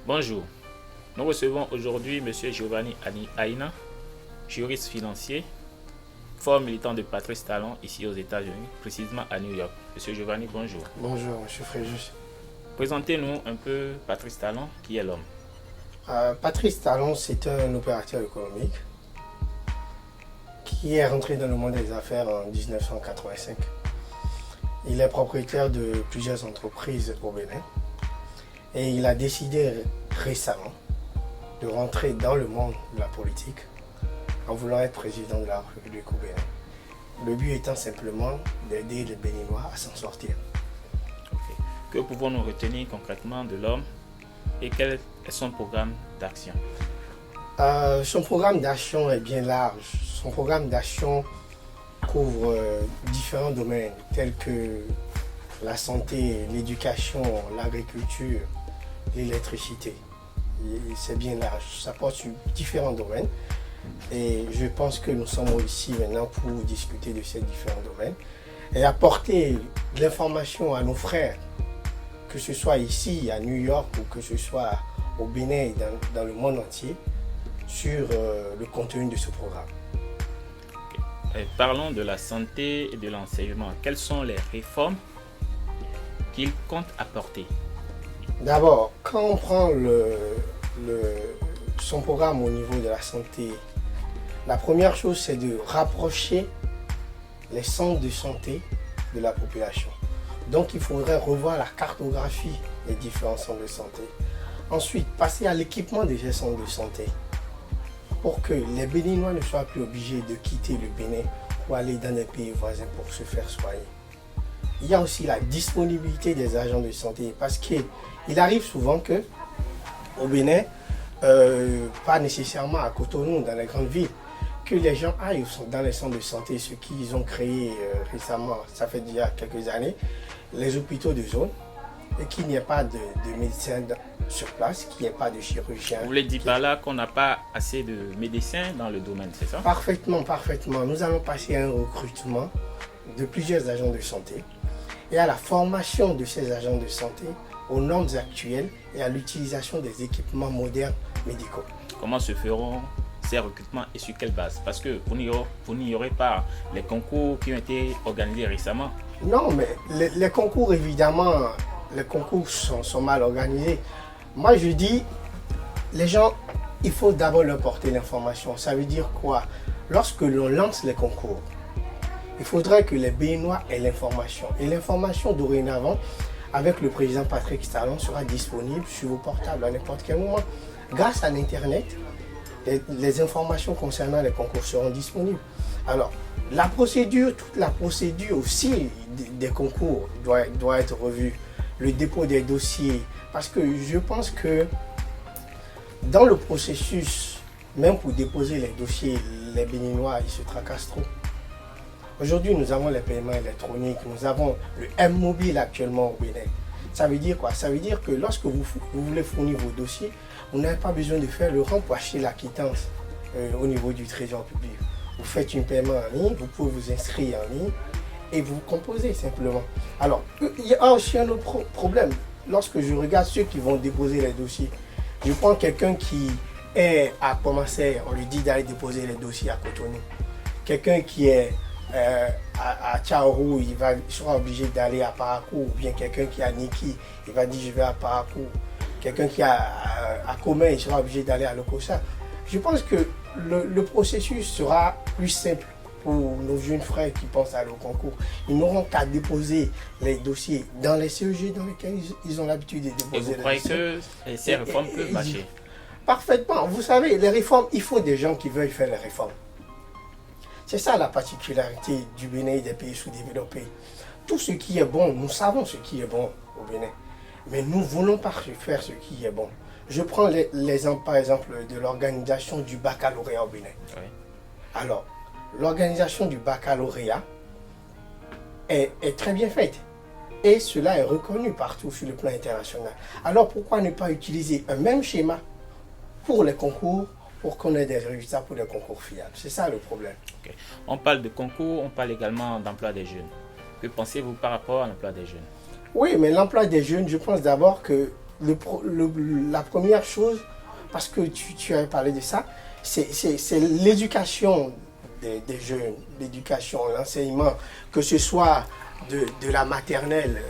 Bonjour, nous recevons aujourd'hui M. Giovanni Aina, juriste financier, fort militant de Patrice Talon ici aux États-Unis, précisément à New York. M. Giovanni, bonjour. Bonjour, M. Fréjus. Présentez-nous un peu Patrice Talon, qui est l'homme. Patrice Talon, c'est un opérateur économique qui est rentré dans le monde des affaires en 1985. Il est propriétaire de plusieurs entreprises au Bénin et il a décidé récemment de rentrer dans le monde de la politique en voulant être président de la République au Bénin. Le but étant simplement d'aider les Béninois à s'en sortir. Okay. Que pouvons-nous retenir concrètement de l'homme et quel est son programme d'action? Son programme d'action est bien large. Son programme d'action couvre différents domaines tels que la santé, l'éducation, l'agriculture, l'électricité. C'est bien large, ça porte sur différents domaines et je pense que nous sommes ici maintenant pour discuter de ces différents domaines et apporter l'information à nos frères, que ce soit ici à New York ou que ce soit au Bénin et dans le monde entier, sur le contenu de ce programme. Parlons de la santé et de l'enseignement. Quelles sont les réformes qu'il compte apporter? D'abord, quand on prend son programme au niveau de la santé, la première chose, c'est de rapprocher les centres de santé de la population. Donc, il faudrait revoir la cartographie des différents centres de santé. Ensuite, passer à l'équipement de ces centres de santé pour que les Béninois ne soient plus obligés de quitter le Bénin pour aller dans des pays voisins pour se faire soigner. Il y a aussi la disponibilité des agents de santé parce qu'il arrive souvent que au Bénin, pas nécessairement à Cotonou, dans les grandes villes, que les gens aillent dans les centres de santé, ce qu'ils ont créé récemment, ça fait déjà quelques années, les hôpitaux de zone, et qu'il n'y ait pas de médecins sur place, qu'il n'y ait pas de chirurgiens. Vous voulez dire par là qu'on n'a pas assez de médecins dans le domaine, c'est ça? Parfaitement, parfaitement. Nous allons passer à un recrutement de plusieurs agents de santé et à la formation de ces agents de santé aux normes actuelles et à l'utilisation des équipements modernes médicaux. Comment se feront ces recrutements et sur quelle base? Parce que vous n'ignorez pas les concours qui ont été organisés récemment. Non, mais les concours, évidemment, les concours sont mal organisés. Moi, je dis, les gens, il faut d'abord leur porter l'information. Ça veut dire quoi? Lorsque l'on lance les concours, il faudrait que les Béninois aient l'information. Et l'information, dorénavant, avec le président Patrice Talon, sera disponible sur vos portables à n'importe quel moment. Grâce à l'Internet, les informations concernant les concours seront disponibles. Alors, la procédure, toute la procédure aussi des concours doit être revue. Le dépôt des dossiers, parce que je pense que dans le processus, même pour déposer les dossiers, les Béninois, ils se tracassent trop. Aujourd'hui, nous avons les paiements électroniques, nous avons le M-Mobile actuellement au Bénin. Ça veut dire quoi? Ça veut dire que lorsque vous voulez fournir vos dossiers, vous n'avez pas besoin de faire le rang pour acheter la quittance au niveau du Trésor public. Vous faites un paiement en ligne, vous pouvez vous inscrire en ligne et vous composez simplement. Alors, il y a aussi un autre problème. Lorsque je regarde ceux qui vont déposer les dossiers, je prends quelqu'un qui est à commencer, on lui dit d'aller déposer les dossiers à Cotonou. Quelqu'un qui est à Tchaourou, il sera obligé d'aller à Parakou, ou bien quelqu'un qui est à Niki, il va dire je vais à Parakou. Quelqu'un qui est à Comé, il sera obligé d'aller à Lokossa. Je pense que le processus sera plus simple pour nos jeunes frères qui pensent aller au concours. Ils n'auront qu'à déposer les dossiers dans les CEG dans lesquels ils ont l'habitude de déposer. Et vous croyez que ces réformes peuvent marcher? Parfaitement. Vous savez, les réformes, il faut des gens qui veulent faire les réformes. C'est ça la particularité du Bénin et des pays sous-développés. Tout ce qui est bon, nous savons ce qui est bon au Bénin. Mais nous ne voulons pas faire ce qui est bon. Je prends l'exemple par exemple de l'organisation du baccalauréat au Bénin. Oui. Alors, l'organisation du baccalauréat est très bien faite. Et cela est reconnu partout sur le plan international. Alors pourquoi ne pas utiliser un même schéma pour les concours, pour qu'on ait des résultats pour des concours fiables? C'est ça le problème. Okay. On parle de concours, on parle également d'emploi des jeunes. Que pensez-vous par rapport à l'emploi des jeunes? Oui, mais l'emploi des jeunes, je pense d'abord que la première chose, parce que tu avais parlé de ça, c'est l'éducation des jeunes, l'éducation, l'enseignement, que ce soit de la maternelle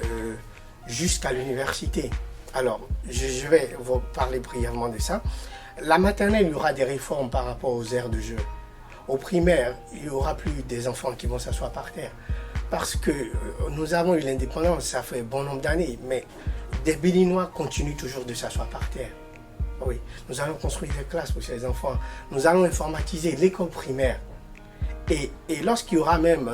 jusqu'à l'université. Alors, je vais vous parler brièvement de ça. La maternelle, il y aura des réformes par rapport aux aires de jeu. Au primaire, il n'y aura plus des enfants qui vont s'asseoir par terre. Parce que nous avons eu l'indépendance, ça fait bon nombre d'années, mais des Béninois continuent toujours de s'asseoir par terre. Oui, nous allons construire des classes pour ces enfants. Nous allons informatiser l'école primaire. Et lorsqu'il y aura même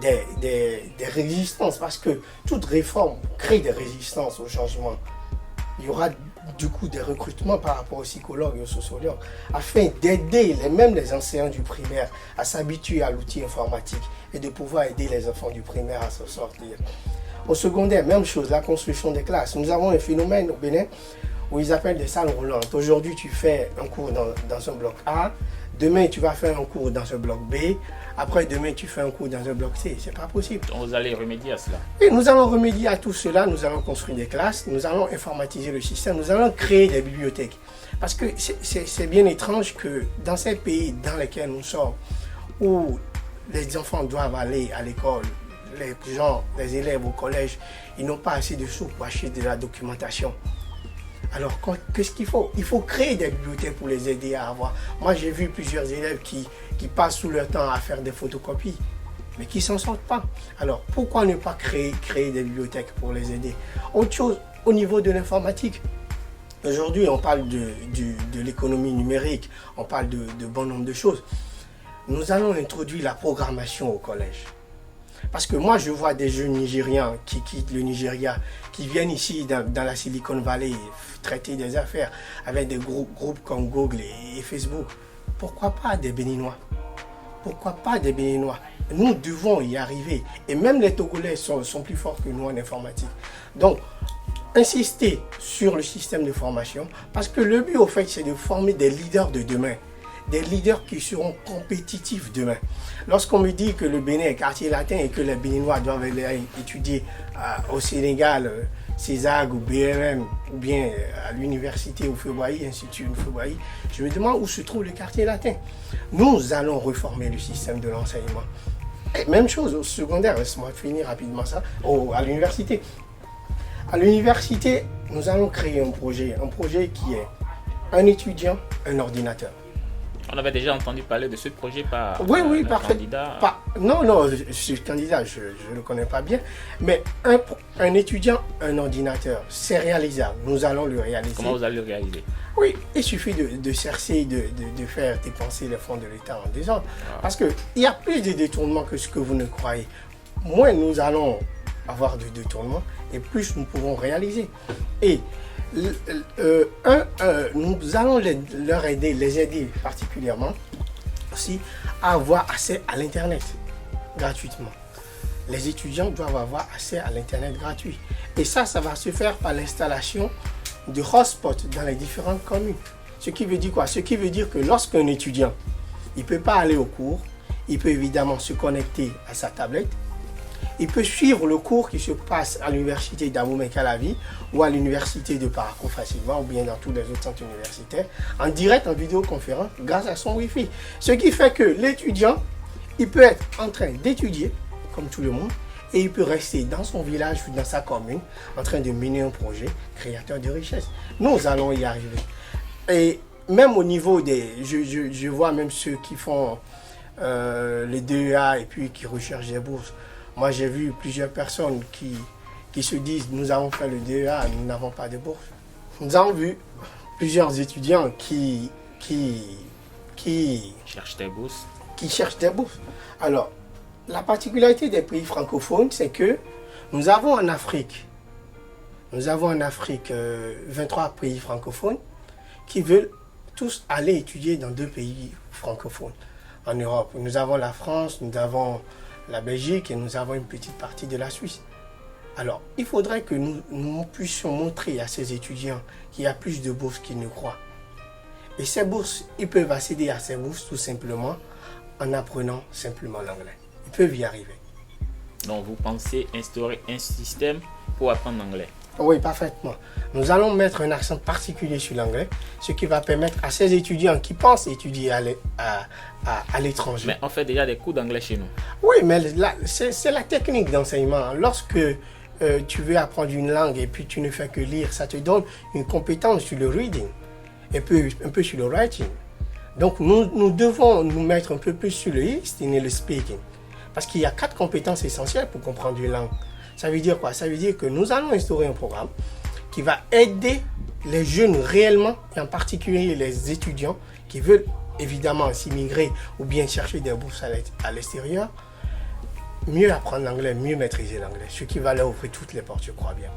des résistances, parce que toute réforme crée des résistances au changement, il y aura du coup des recrutements par rapport aux psychologues et aux sociologues, afin d'aider même les enseignants du primaire à s'habituer à l'outil informatique et de pouvoir aider les enfants du primaire à s'en sortir. Au secondaire, même chose, la construction des classes. Nous avons un phénomène au Bénin où ils appellent des salles roulantes. Aujourd'hui, tu fais un cours dans un bloc A, demain, tu vas faire un cours dans un bloc B, après demain, tu fais un cours dans un bloc C. C'est pas possible. Donc, vous allez remédier à cela. Et nous allons remédier à tout cela, nous allons construire des classes, nous allons informatiser le système, nous allons créer des bibliothèques. Parce que c'est bien étrange que dans ces pays dans lesquels nous sommes, où les enfants doivent aller à l'école, les élèves au collège, ils n'ont pas assez de sous pour acheter de la documentation. Alors, qu'est-ce qu'il faut? Il faut créer des bibliothèques pour les aider à avoir. Moi, j'ai vu plusieurs élèves qui passent tout leur temps à faire des photocopies, mais qui ne s'en sortent pas. Alors, pourquoi ne pas créer des bibliothèques pour les aider? Autre chose, au niveau de l'informatique, aujourd'hui, on parle de l'économie numérique, on parle de bon nombre de choses. Nous allons introduire la programmation au collège. Parce que moi, je vois des jeunes Nigérians qui quittent le Nigeria, qui viennent ici dans la Silicon Valley traiter des affaires avec des groupes comme Google et Facebook. Pourquoi pas des Béninois? Pourquoi pas des Béninois? Nous devons y arriver. Et même les Togolais sont plus forts que nous en informatique. Donc, insister sur le système de formation, parce que le but, au fait, c'est de former des leaders de demain. Des leaders qui seront compétitifs demain. Lorsqu'on me dit que le Bénin est quartier latin et que les Béninois doivent aller étudier au Sénégal, CESAG ou BMM, ou bien à l'université au Feuboailly, Institut Feuboailly, je me demande où se trouve le quartier latin. Nous allons reformer le système de l'enseignement. Et même chose au secondaire, laisse-moi finir rapidement ça, à l'université. À l'université, nous allons créer un projet qui est un étudiant, un ordinateur. On avait déjà entendu parler de ce projet par candidat. Non, ce candidat, je ne le connais pas bien. Mais un étudiant, un ordinateur, c'est réalisable. Nous allons le réaliser. Comment vous allez le réaliser? Oui, il suffit de chercher, de faire dépenser les fonds de l'État en désordre. Parce qu'il y a plus de détournements que ce que vous ne croyez. Moins nous allons avoir de détournements et plus nous pourrons réaliser. Et nous allons les aider particulièrement aussi à avoir accès à l'Internet gratuitement. Les étudiants doivent avoir accès à l'Internet gratuit. Et ça va se faire par l'installation de hotspots dans les différentes communes. Ce qui veut dire quoi? Ce qui veut dire que lorsqu'un étudiant, il ne peut pas aller au cours, il peut évidemment se connecter à sa tablette. Il peut suivre le cours qui se passe à l'université d'Abomey-Calavi ou à l'université de Parakou facilement ou bien dans tous les autres centres universitaires en direct, en vidéoconférence grâce à son Wi-Fi. Ce qui fait que l'étudiant, il peut être en train d'étudier comme tout le monde et il peut rester dans son village ou dans sa commune en train de mener un projet créateur de richesse. Nous allons y arriver. Et même au niveau je vois même ceux qui font les DEA et puis qui recherchent des bourses. Moi, j'ai vu plusieurs personnes qui se disent « Nous avons fait le DEA, nous n'avons pas de bourse ». Nous avons vu plusieurs étudiants qui cherchent des bourses. Alors, la particularité des pays francophones, c'est que nous avons en Afrique 23 pays francophones qui veulent tous aller étudier dans 2 pays francophones. En Europe, nous avons la France, nous avons la Belgique et nous avons une petite partie de la Suisse. Alors, il faudrait que nous puissions montrer à ces étudiants qu'il y a plus de bourses qu'ils ne croient. Et ces bourses, ils peuvent accéder à ces bourses tout simplement en apprenant simplement l'anglais. Ils peuvent y arriver. Donc, vous pensez instaurer un système pour apprendre l'anglais? Oui, parfaitement. Nous allons mettre un accent particulier sur l'anglais, ce qui va permettre à ces étudiants qui pensent étudier à l'étranger. Mais on fait déjà des cours d'anglais chez nous. Oui, mais c'est la technique d'enseignement. Lorsque tu veux apprendre une langue et puis tu ne fais que lire, ça te donne une compétence sur le reading, un peu sur le writing. Donc nous devons nous mettre un peu plus sur le listening et le speaking. Parce qu'il y a 4 compétences essentielles pour comprendre une langue. Ça veut dire quoi? Ça veut dire que nous allons instaurer un programme qui va aider les jeunes réellement, et en particulier les étudiants qui veulent évidemment s'immigrer ou bien chercher des bourses à l'extérieur, mieux apprendre l'anglais, mieux maîtriser l'anglais, ce qui va leur ouvrir toutes les portes, je crois bien.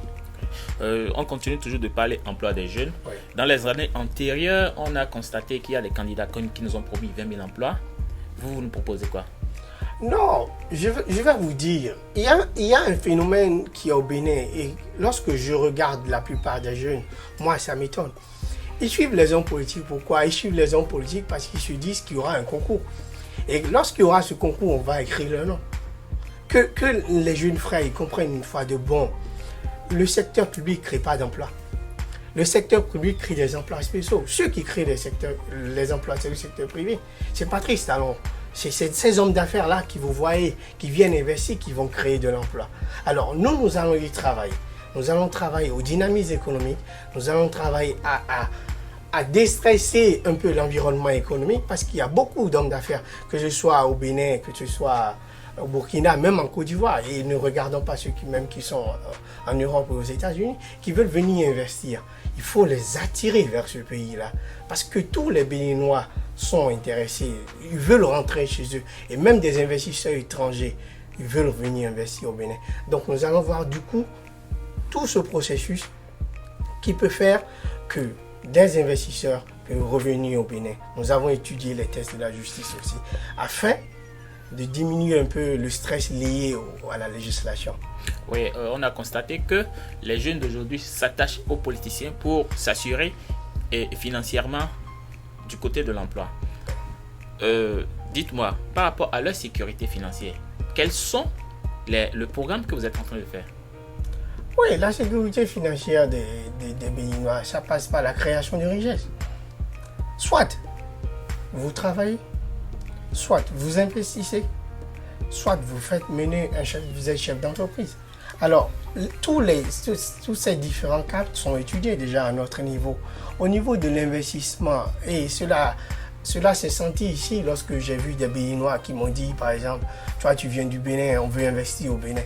On continue toujours de parler emploi des jeunes. Oui. Dans les années antérieures, on a constaté qu'il y a des candidats qui nous ont promis 20 000 emplois. Vous nous proposez quoi? Non, je vais vous dire, il y a un phénomène qui est au Bénin et lorsque je regarde la plupart des jeunes, moi ça m'étonne. Ils suivent les hommes politiques. Pourquoi? Ils suivent les hommes politiques parce qu'ils se disent qu'il y aura un concours. Et lorsqu'il y aura ce concours, on va écrire leur nom. Que les jeunes frères ils comprennent une fois de bon, le secteur public ne crée pas d'emplois. Le secteur public crée des emplois spéciaux. Ceux qui créent les emplois, c'est le secteur privé. C'est Patrice Talon. C'est ces hommes d'affaires-là qui vous voyez, qui viennent investir, qui vont créer de l'emploi. Alors nous allons y travailler. Nous allons travailler au dynamisme économique. Nous allons travailler à déstresser un peu l'environnement économique parce qu'il y a beaucoup d'hommes d'affaires, que ce soit au Bénin, que ce soit au Burkina, même en Côte d'Ivoire, et ne regardons pas ceux qui sont en Europe ou aux États-Unis, qui veulent venir investir. Il faut les attirer vers ce pays-là parce que tous les Béninois sont intéressés, ils veulent rentrer chez eux et même des investisseurs étrangers, ils veulent venir investir au Bénin. Donc nous allons voir du coup tout ce processus qui peut faire que des investisseurs peuvent revenir au Bénin. Nous avons étudié les tests de la justice aussi afin de diminuer un peu le stress lié à la législation. Oui, on a constaté que les jeunes d'aujourd'hui s'attachent aux politiciens pour s'assurer financièrement du côté de l'emploi. Dites-moi, par rapport à leur sécurité financière, quels sont le programme que vous êtes en train de faire? Oui, la sécurité financière des Béninois, ça passe par la création de richesses. Soit vous travaillez, soit vous investissez, soit vous faites mener vous êtes chef d'entreprise. Alors, tous ces différents cadres sont étudiés déjà à notre niveau. Au niveau de l'investissement, et cela s'est senti ici lorsque j'ai vu des Béninois qui m'ont dit, par exemple, toi tu viens du Bénin, on veut investir au Bénin.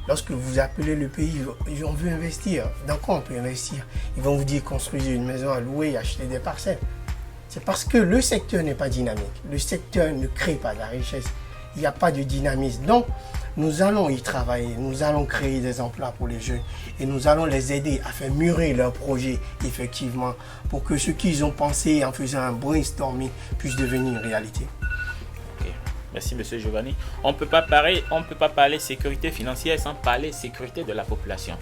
Lorsque vous appelez le pays, on veut investir. Dans quoi on peut investir? Ils vont vous dire construire une maison à louer, acheter des parcelles. C'est parce que le secteur n'est pas dynamique. Le secteur ne crée pas de la richesse. Il n'y a pas de dynamisme. Donc, nous allons y travailler. Nous allons créer des emplois pour les jeunes. Et nous allons les aider à faire mûrir leurs projets, effectivement, pour que ce qu'ils ont pensé en faisant un brainstorming puisse devenir réalité. Okay. Merci, M. Giovanni. On ne peut pas parler sécurité financière sans parler sécurité de la population.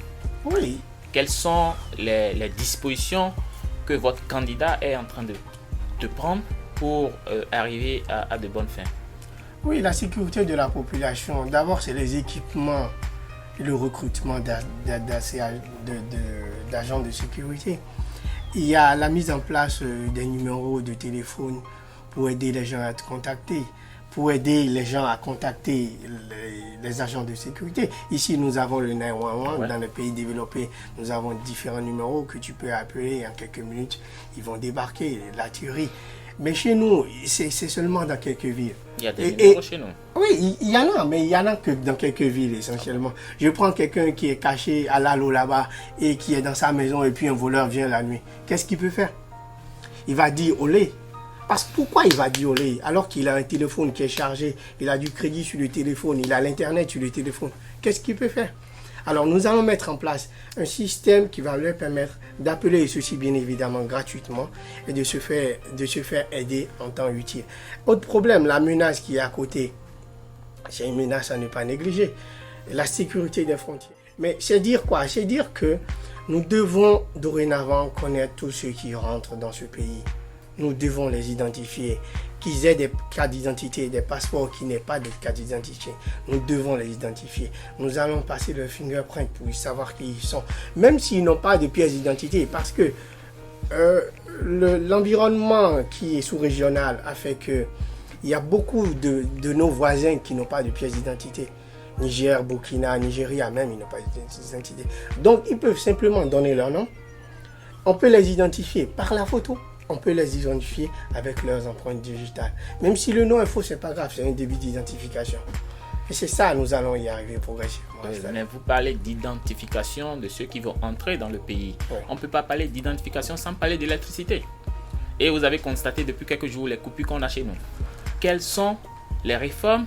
Oui. Quelles sont les dispositions que votre candidat est en train de prendre pour arriver à de bonnes fins? Oui, la sécurité de la population, d'abord c'est les équipements et le recrutement d'agents de sécurité. Il y a la mise en place des numéros de téléphone pour aider les gens à être contactés, pour aider les gens à contacter les agents de sécurité. Ici, nous avons le 911. Ouais. Dans les pays développés, nous avons différents numéros que tu peux appeler en quelques minutes. Ils vont débarquer, la tuerie. Mais chez nous, c'est seulement dans quelques villes. Il y a des numéros chez nous. Oui, il y en a, mais il y en a que dans quelques villes essentiellement. Je prends quelqu'un qui est caché à l'alo là-bas et qui est dans sa maison et puis un voleur vient la nuit. Qu'est-ce qu'il peut faire? Il va dire olé. Parce que pourquoi il va dire olé alors qu'il a un téléphone qui est chargé, il a du crédit sur le téléphone, il a l'internet sur le téléphone? Qu'est-ce qu'il peut faire? Alors nous allons mettre en place un système qui va leur permettre d'appeler ceci bien évidemment gratuitement et de se faire aider en temps utile. Autre problème, la menace qui est à côté, c'est une menace à ne pas négliger, la sécurité des frontières. Mais c'est dire quoi? C'est dire que nous devons dorénavant connaître tous ceux qui rentrent dans ce pays. Nous devons les identifier. qu'ils aient des cartes d'identité, des passeports qui n'aient pas de carte d'identité. Nous devons les identifier. Nous allons passer le fingerprint pour savoir qui ils sont. Même s'ils n'ont pas de pièce d'identité, parce que l'environnement qui est sous-régional a fait que il y a beaucoup de nos voisins qui n'ont pas de pièce d'identité. Niger, Burkina, Nigeria même, ils n'ont pas d'identité. Donc, ils peuvent simplement donner leur nom. On peut les identifier par la photo. On peut les identifier avec leurs empreintes digitales. Même si le nom est faux, c'est pas grave, c'est un début d'identification. Et c'est ça, nous allons y arriver progressivement. Mais vous parlez d'identification de ceux qui vont entrer dans le pays. Ouais. On ne peut pas parler d'identification sans parler d'électricité. Et vous avez constaté depuis quelques jours les coupures qu'on a chez nous. Quelles sont les réformes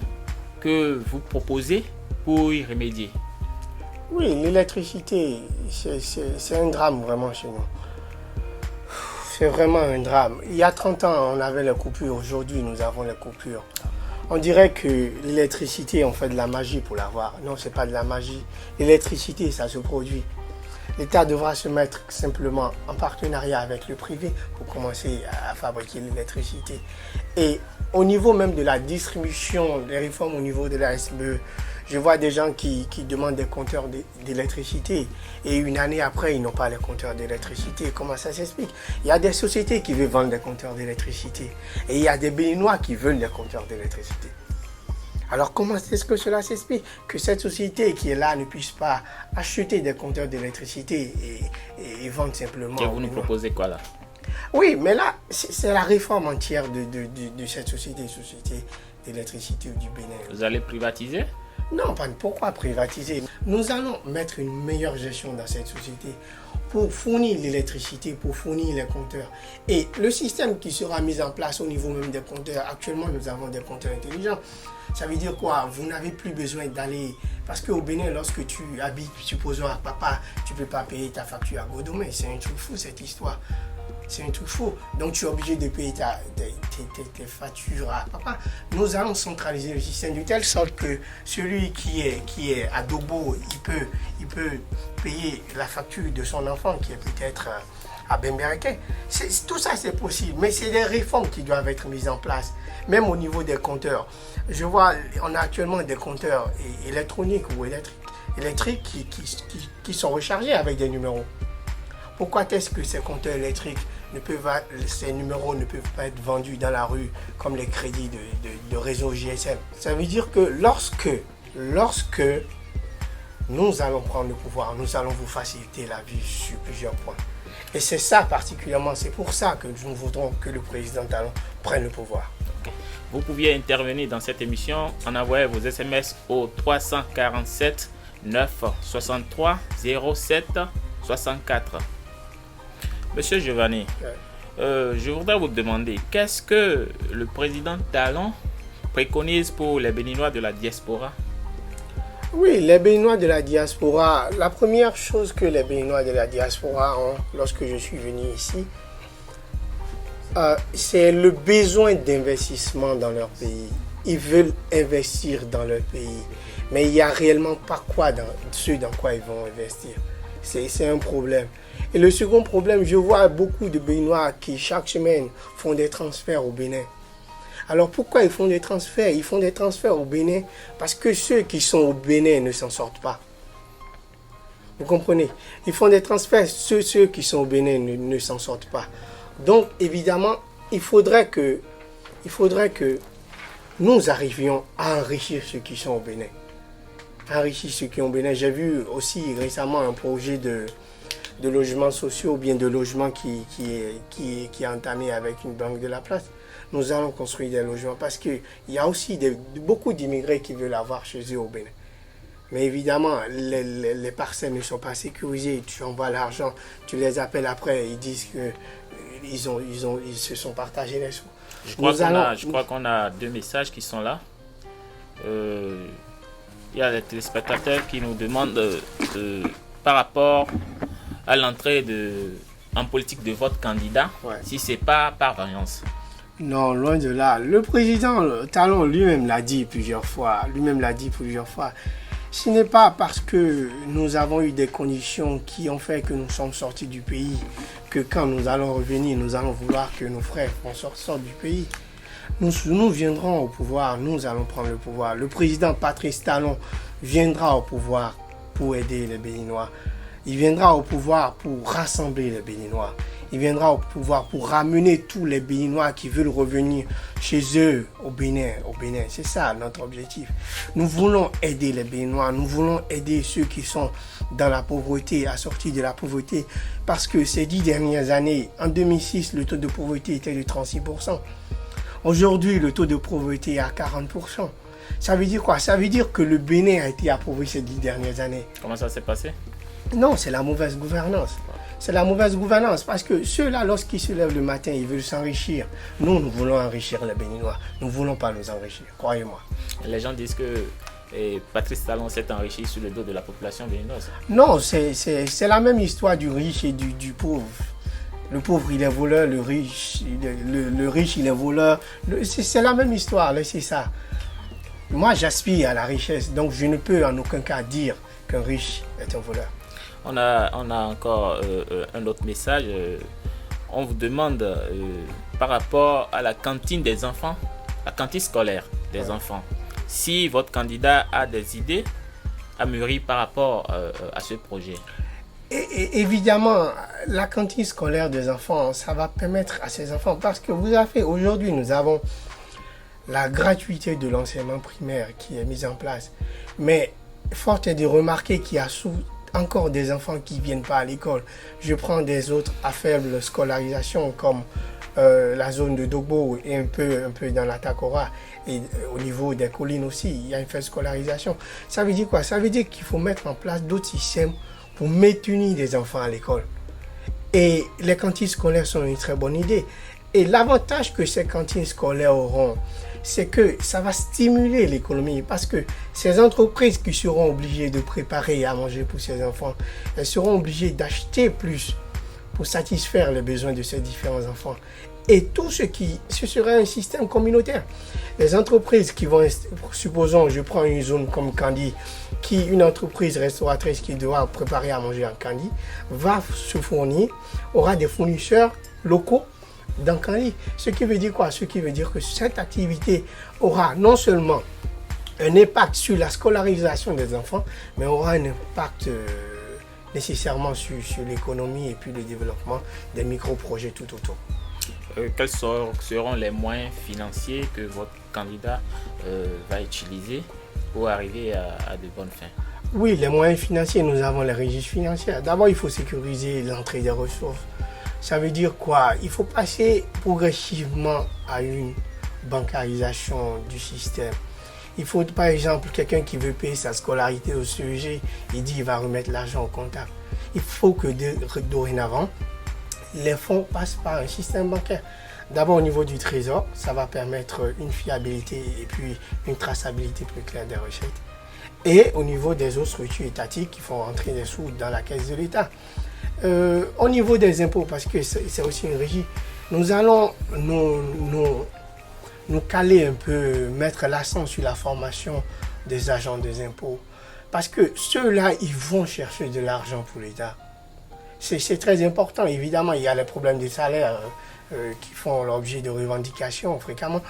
que vous proposez pour y remédier? Oui, l'électricité, c'est un drame vraiment chez nous. C'est vraiment un drame. Il y a 30 ans, on avait les coupures. Aujourd'hui, nous avons les coupures. On dirait que l'électricité, on fait de la magie pour l'avoir. Non, ce n'est pas de la magie. L'électricité, ça se produit. L'État devra se mettre simplement en partenariat avec le privé pour commencer à fabriquer l'électricité. Et au niveau même de la distribution, les réformes au niveau de la SBE, je vois des gens qui demandent des compteurs d'électricité et une année après, ils n'ont pas les compteurs d'électricité. Comment ça s'explique? Il y a des sociétés qui veulent vendre des compteurs d'électricité et il y a des Béninois qui veulent des compteurs d'électricité. Alors comment est-ce que cela s'explique? Que cette société qui est là ne puisse pas acheter des compteurs d'électricité et vendre simplement. Et vous nous proposez quoi là? Oui, mais là, c'est la réforme entière de cette société d'électricité du Bénin. Vous allez privatiser? Non, pourquoi privatiser? Nous allons mettre une meilleure gestion dans cette société pour fournir l'électricité, pour fournir les compteurs. Et le système qui sera mis en place au niveau même des compteurs, actuellement nous avons des compteurs intelligents. Ça veut dire quoi? Vous n'avez plus besoin d'aller... Parce qu'au Bénin, lorsque tu habites, supposons à Papa, tu ne peux pas payer ta facture à Godomé. C'est un truc fou cette histoire. C'est un truc fou. Donc tu es obligé de payer tes factures à Papa. Nous allons centraliser le système de telle sorte que celui qui est à Dobo, il peut payer la facture de son enfant qui est peut-être à Bembereke. Tout ça c'est possible, mais c'est des réformes qui doivent être mises en place, même au niveau des compteurs. Je vois, on a actuellement des compteurs électroniques ou électriques qui sont rechargés avec des numéros. Pourquoi est-ce que ces compteurs électriques, ces numéros ne peuvent pas être vendus dans la rue comme les crédits de réseau GSM? Ça veut dire que lorsque nous allons prendre le pouvoir, nous allons vous faciliter la vie sur plusieurs points. Et c'est ça particulièrement, c'est pour ça que nous voudrons que le président Talon prenne le pouvoir. Vous pouviez intervenir dans cette émission en envoyant vos SMS au 347 9 63 07 64. Monsieur Giovanni, je voudrais vous demander, qu'est-ce que le président Talon préconise pour les Béninois de la diaspora? Oui, les Béninois de la diaspora, la première chose que les Béninois de la diaspora ont lorsque je suis venu ici, c'est le besoin d'investissement dans leur pays. Ils veulent investir dans leur pays, mais il n'y a réellement pas dans quoi ils vont investir. C'est un problème. Et le second problème, je vois beaucoup de Béninois qui chaque semaine font des transferts au Bénin. Alors pourquoi ils font des transferts? Ils font des transferts au Bénin parce que ceux qui sont au Bénin ne s'en sortent pas. Vous comprenez? Ils font des transferts, ceux qui sont au Bénin ne s'en sortent pas. Donc évidemment, il faudrait que nous arrivions à enrichir ceux qui sont au Bénin. Enrichir ceux qui sont au Bénin. J'ai vu aussi récemment un projet de logements sociaux ou bien de logements qui est entamé avec une banque de la place. Nous allons construire des logements parce qu'il y a aussi beaucoup d'immigrés qui veulent avoir chez eux au Bénin. Mais évidemment, les parcelles ne sont pas sécurisées. Tu envoies l'argent, tu les appelles après, ils disent qu'ils se sont partagés les sous. Je crois qu'on a deux messages qui sont là. Il y a des téléspectateurs qui nous demandent par rapport à l'entrée en politique de votre candidat, si ce n'est pas par variance. Non, loin de là. Le président Talon lui-même l'a dit plusieurs fois. Ce n'est pas parce que nous avons eu des conditions qui ont fait que nous sommes sortis du pays que quand nous allons revenir, nous allons vouloir que nos frères sortent du pays. Nous viendrons au pouvoir, nous allons prendre le pouvoir. Le président Patrice Talon viendra au pouvoir pour aider les Béninois. Il viendra au pouvoir pour rassembler les Béninois. Il viendra au pouvoir pour ramener tous les Béninois qui veulent revenir chez eux au Bénin. C'est ça notre objectif. Nous voulons aider les Béninois, nous voulons aider ceux qui sont dans la pauvreté, à sortir de la pauvreté. Parce que ces 10 dernières années, en 2006, le taux de pauvreté était de 36%. Aujourd'hui, le taux de pauvreté est à 40%. Ça veut dire quoi? Ça veut dire que le Bénin a été appauvri ces 10 dernières années. Comment ça s'est passé? Non, c'est la mauvaise gouvernance. C'est la mauvaise gouvernance parce que ceux-là, lorsqu'ils se lèvent le matin, ils veulent s'enrichir. Nous voulons enrichir les Béninois. Nous ne voulons pas nous enrichir, croyez-moi. Les gens disent que Patrice Talon s'est enrichi sur le dos de la population béninoise. Non, c'est la même histoire du riche et du pauvre. Le pauvre, il est voleur, le riche, il est voleur. C'est la même histoire, c'est ça. Moi, j'aspire à la richesse, donc je ne peux en aucun cas dire qu'un riche est un voleur. On a encore un autre message. On vous demande par rapport à la cantine des enfants, la cantine scolaire des enfants, si votre candidat a des idées à mûrir par rapport à ce projet. Et évidemment, la cantine scolaire des enfants, ça va permettre à ces enfants, parce que vous avez fait, aujourd'hui, nous avons la gratuité de l'enseignement primaire qui est mise en place. Mais fort est de remarquer qu'il y a encore des enfants qui ne viennent pas à l'école. Je prends des autres à faible scolarisation comme la zone de Dogbo et un peu dans la Takora. Et au niveau des collines aussi, il y a une faible scolarisation. Ça veut dire quoi? Ça veut dire qu'il faut mettre en place d'autres systèmes pour maintenir les enfants à l'école. Et les cantines scolaires sont une très bonne idée. Et l'avantage que ces cantines scolaires auront, c'est que ça va stimuler l'économie parce que ces entreprises qui seront obligées de préparer à manger pour ces enfants, elles seront obligées d'acheter plus pour satisfaire les besoins de ces différents enfants. Et tout ce sera un système communautaire. Les entreprises qui vont, supposons, je prends une zone comme Kandi, une entreprise restauratrice qui doit préparer à manger en Kandi, va se fournir, aura des fournisseurs locaux dans Kandi. Ce qui veut dire quoi? Ce qui veut dire que cette activité aura non seulement un impact sur la scolarisation des enfants, mais aura un impact nécessairement sur l'économie et puis le développement des micro-projets tout autour. Quels seront les moyens financiers que votre candidat va utiliser pour arriver à de bonnes fins? Oui, les moyens financiers, nous avons les registres financiers. D'abord, il faut sécuriser l'entrée des ressources. Ça veut dire quoi? Il faut passer progressivement à une bancarisation du système. Il faut, par exemple, quelqu'un qui veut payer sa scolarité au CEG, il dit qu'il va remettre l'argent au comptable. Il faut que dorénavant, les fonds passent par un système bancaire. D'abord au niveau du trésor, ça va permettre une fiabilité et puis une traçabilité plus claire des recettes. Et au niveau des autres structures étatiques qui font rentrer des sous dans la caisse de l'État. Au niveau des impôts, parce que c'est aussi une régie, nous allons nous caler un peu, mettre l'accent sur la formation des agents des impôts. Parce que ceux-là, ils vont chercher de l'argent pour l'État. C'est très important. Évidemment, il y a les problèmes des salaires qui font l'objet de revendications fréquemment.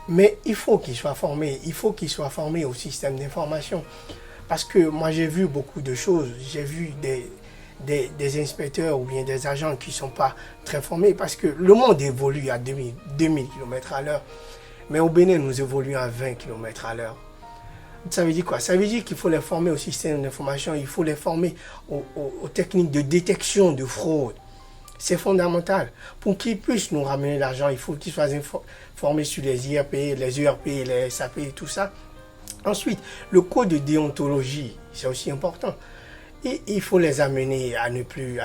Mais il faut qu'ils soient formés. Il faut qu'ils soient formés au système d'information. Parce que moi, j'ai vu beaucoup de choses. J'ai vu des inspecteurs ou bien des agents qui ne sont pas très formés. Parce que le monde évolue à 2000 km à l'heure. Mais au Bénin, nous évoluons à 20 km à l'heure. Ça veut dire quoi? Ça veut dire qu'il faut les former au système d'information, il faut les former aux techniques de détection de fraude. C'est fondamental. Pour qu'ils puissent nous ramener l'argent, il faut qu'ils soient formés sur les IRP, les ERP, les SAP et tout ça. Ensuite, le code de déontologie, c'est aussi important. Et il faut les amener à ne plus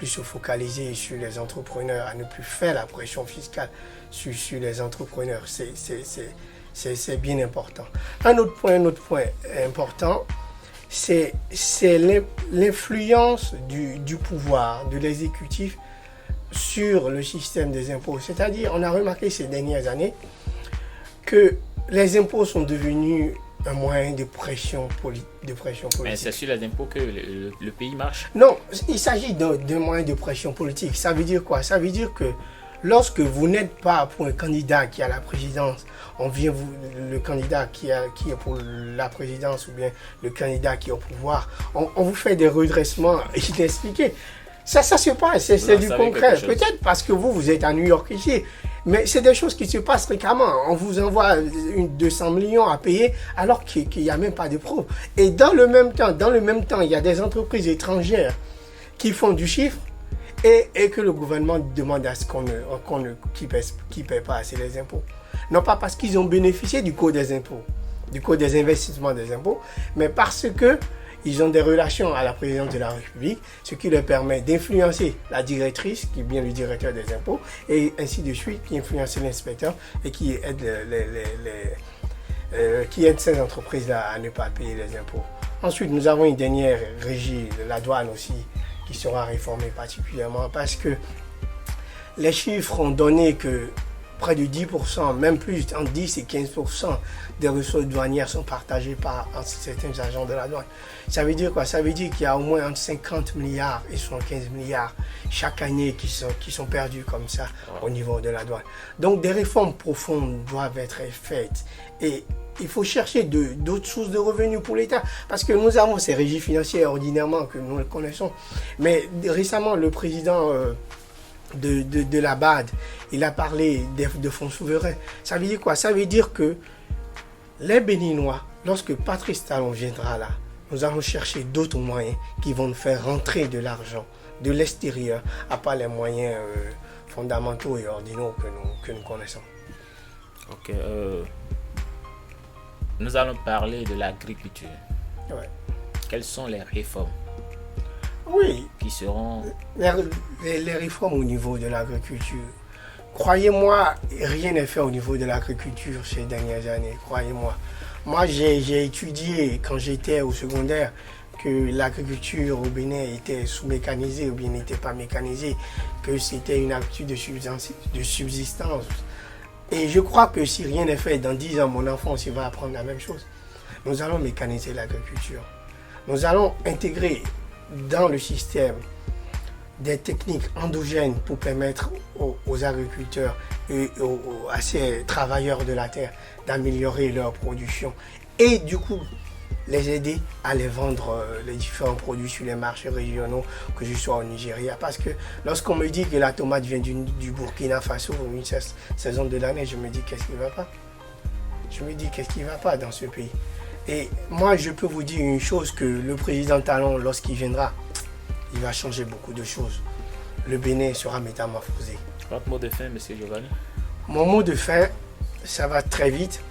se focaliser sur les entrepreneurs, à ne plus faire la pression fiscale sur les entrepreneurs. C'est bien important. Un autre point important, c'est l'influence du pouvoir, de l'exécutif sur le système des impôts. C'est-à-dire, on a remarqué ces dernières années que les impôts sont devenus un moyen de pression politique. Mais c'est sur les impôts que le pays marche. Non, il s'agit d'un moyen de pression politique. Ça veut dire quoi? Ça veut dire que Lorsque vous n'êtes pas pour un candidat qui a la présidence, on vient vous, le candidat qui est pour la présidence ou bien le candidat qui est au pouvoir, on vous fait des redressements inexpliqués. Ça se passe, c'est du concret. Peut-être parce que vous êtes à New York ici, mais c'est des choses qui se passent fréquemment. On vous envoie 200 millions à payer alors qu'il n'y a même pas de preuves. Et dans le même temps, il y a des entreprises étrangères qui font du chiffre et que le gouvernement demande à ce qu'ils ne paient pas assez les impôts. Non pas parce qu'ils ont bénéficié du code des impôts, du code des investissements des impôts, mais parce que ils ont des relations à la présidence de la République, ce qui leur permet d'influencer la directrice, qui est bien le directeur des impôts, et ainsi de suite, qui influence l'inspecteur et qui aide ces entreprises-là à ne pas payer les impôts. Ensuite, nous avons une dernière régie de la douane aussi, qui sera réformée particulièrement parce que les chiffres ont donné que près de 10%, même plus, entre 10 et 15% des ressources douanières sont partagées par certains agents de la douane. Ça veut dire quoi? Ça veut dire qu'il y a au moins entre 50 milliards et 75 milliards chaque année qui sont perdus comme ça au niveau de la douane. Donc des réformes profondes doivent être faites et il faut chercher d'autres sources de revenus pour l'État parce que nous avons ces régies financières ordinairement que nous connaissons. Mais récemment, le président de la BAD, il a parlé de fonds souverains. Ça veut dire quoi? Ça veut dire que les Béninois, lorsque Patrice Talon viendra là, nous allons chercher d'autres moyens qui vont nous faire rentrer de l'argent de l'extérieur, à part les moyens fondamentaux et ordinaux que nous connaissons. Ok. Nous allons parler de l'agriculture. Ouais. Quelles sont les réformes qui seront... Les réformes au niveau de l'agriculture. Croyez-moi, rien n'est fait au niveau de l'agriculture ces dernières années, croyez-moi. Moi, j'ai étudié quand j'étais au secondaire que l'agriculture au Bénin était sous-mécanisée ou bien n'était pas mécanisée, que c'était une activité de subsistance. Et je crois que si rien n'est fait, dans 10 ans, mon enfant aussi va apprendre la même chose. Nous allons mécaniser l'agriculture. Nous allons intégrer dans le système des techniques endogènes pour permettre aux agriculteurs et à ces travailleurs de la terre d'améliorer leur production et du coup les aider à les vendre les différents produits sur les marchés régionaux, que je sois au Nigeria. Parce que lorsqu'on me dit que la tomate vient du Burkina Faso, une saison de l'année, je me dis qu'est-ce qui ne va pas? Je me dis qu'est-ce qui ne va pas dans ce pays? Et moi, je peux vous dire une chose, que le président Talon, lorsqu'il viendra, il va changer beaucoup de choses. Le Bénin sera métamorphosé. Votre mot de fin, M. Giovanni? Mon mot de fin, ça va très vite.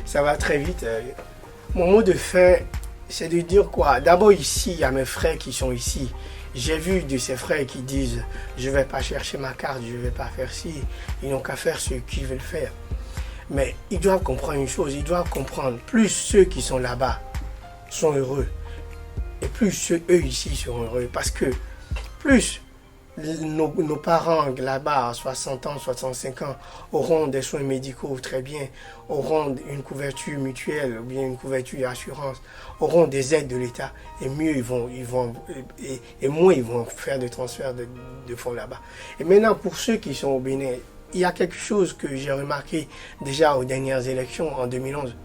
Ça va très vite. Mon mot de fin, c'est de dire quoi? D'abord ici, il y a mes frères qui sont ici. J'ai vu de ces frères qui disent « je ne vais pas chercher ma carte, je ne vais pas faire ci ». Ils n'ont qu'à faire ce qu'ils veulent faire. Mais ils doivent comprendre une chose, ils doivent comprendre, plus ceux qui sont là-bas sont heureux, et plus eux ici sont heureux. Parce que plus nos parents là-bas à 60 ans, 65 ans auront des soins médicaux très bien, auront une couverture mutuelle ou bien une couverture d'assurance, auront des aides de l'État, et mieux et moins ils vont faire des transferts de fonds là-bas. Et maintenant, pour ceux qui sont au Bénin, il y a quelque chose que j'ai remarqué déjà aux dernières élections en 2011.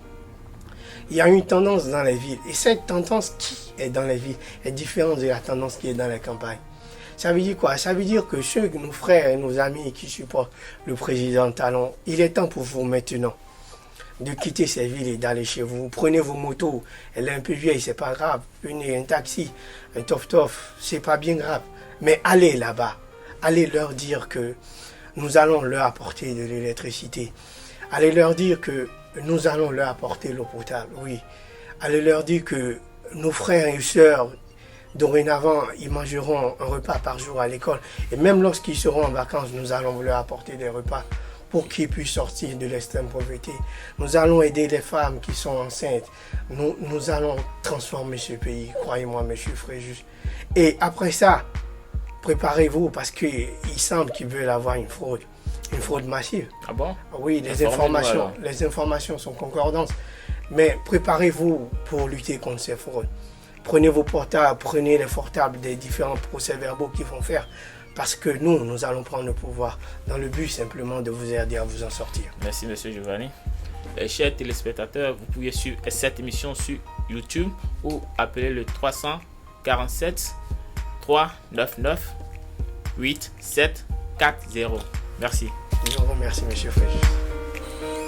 Il y a une tendance dans les villes, et cette tendance qui est dans les villes est différente de la tendance qui est dans les campagnes. Ça veut dire quoi? Ça veut dire que nos frères et nos amis qui supportent le président Talon, il est temps pour vous maintenant de quitter ces villes et d'aller chez vous. Prenez vos motos, elle est un peu vieille, c'est pas grave. Prenez un taxi, un tof-tof, c'est pas bien grave. Mais allez là-bas, allez leur dire que nous allons leur apporter de l'électricité. Allez leur dire que nous allons leur apporter l'eau potable, oui. Allez leur dire que nos frères et sœurs, dorénavant, ils mangeront un repas par jour à l'école. Et même lorsqu'ils seront en vacances, nous allons leur apporter des repas pour qu'ils puissent sortir de l'extrême pauvreté. Nous allons aider les femmes qui sont enceintes. Nous allons transformer ce pays, croyez-moi, monsieur Fréjus. Et après ça, préparez-vous parce qu'il semble qu'ils veulent avoir une fraude massive. Ah bon? Oui, les informations sont concordantes. Mais préparez-vous pour lutter contre ces fraudes. Prenez vos portables, prenez les portables des différents procès-verbaux qu'ils vont faire. parce que nous allons prendre le pouvoir dans le but simplement de vous aider à vous en sortir. Merci, monsieur Giovanni. Chers téléspectateurs, vous pouvez suivre cette émission sur YouTube ou appeler le 347 399 8740. Merci. Je vous remercie, monsieur Fréjus.